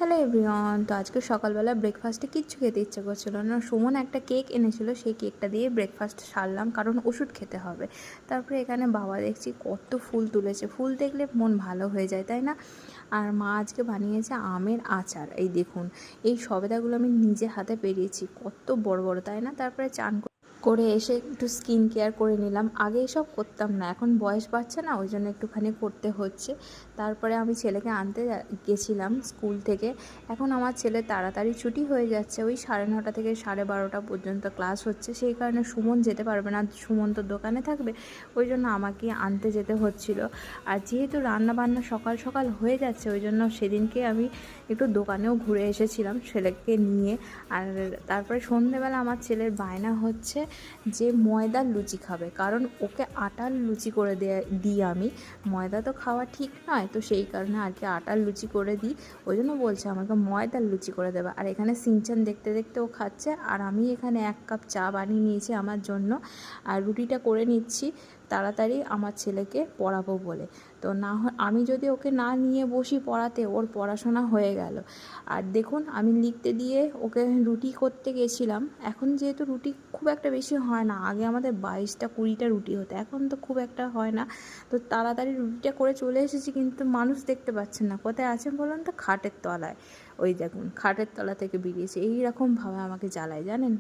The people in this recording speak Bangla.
Hello everyone. তো আজকে সকালবেলা ব্রেকফাস্টে কিচ্ছু খেতে ইচ্ছে করছিল না। সুমন একটা কেক এনেছিল, সেই কেকটা দিয়ে ব্রেকফাস্ট সারলাম, কারণ ওষুধ খেতে হবে। তারপরে এখানে বাবা দেখছি কত ফুল তুলেছে, ফুল দেখলে মন ভালো হয়ে যায়, তাই না? আর মা আজকে বানিয়েছে আমের আচার। এই দেখুন, এই সবেদাগুলো আমি নিজে হাতে পেরিয়েছি, কত বড় বড়, তাই না? তারপরে চান করে এসে একটু স্কিন কেয়ার করে নিলাম। আগে এসব করতাম না, এখন বয়স বাড়ছে না, ওই জন্য একটুখানি করতে হচ্ছে। তারপরে আমি ছেলেকে আনতে গেছিলাম স্কুল থেকে। এখন আমার ছেলে তাড়াতাড়ি ছুটি হয়ে যাচ্ছে, ওই 9:30 থেকে 12:30 পর্যন্ত ক্লাস হচ্ছে, সেই কারণে সুমন যেতে পারবে না, সুমন তো দোকানে থাকবে, ওই জন্য আমাকে আনতে যেতে হচ্ছিল। আর যেহেতু রান্না বান্না সকাল সকাল হয়ে যাচ্ছে, ওই জন্য সেদিনকে আমি একটু দোকানেও ঘুরে এসেছিলাম ছেলেকে নিয়ে। আর তারপরে সন্ধেবেলা আমার ছেলের বায়না হচ্ছে যে ময়দার লুচি খাবে, কারণ ওকে আটার লুচি করে দিই আমি। ময়দা তো খাওয়া ঠিক নয়, তো সেই কারণে আর কি আটার লুচি করে দিই, ওই জন্য বলছে আমাকে ময়দার লুচি করে দেবে। আর এখানে সিনচান দেখতে দেখতে ও খাচ্ছে, আর আমি এখানে 1 কাপ চা বানিয়ে নিয়েছি আমার জন্য, আর রুটিটা করে নিচ্ছি তাড়াতাড়ি আমার ছেলেকে পড়াবো বলে। তো না আমি যদি ওকে না নিয়ে বসি পড়াতে, ওর পড়াশোনা হয়ে গেল। আর দেখুন, আমি লিখতে দিয়ে ওকে রুটি করতে গেছিলাম। এখন যেহেতু রুটি খুব একটা বেশি হয় না, আগে আমাদের 22টা 20টা রুটি হতো, এখন তো খুব একটা হয় না। তো তাড়াতাড়ি রুটিটা করে চলে এসেছি, কিন্তু মানুষ দেখতে পাচ্ছেন না, কোথায় আছেন বলুন তো? খাটের তলায়। ওই দেখুন, খাটের তলা থেকে বেরিয়েছে, এইরকমভাবে আমাকে জ্বালায়, জানেন।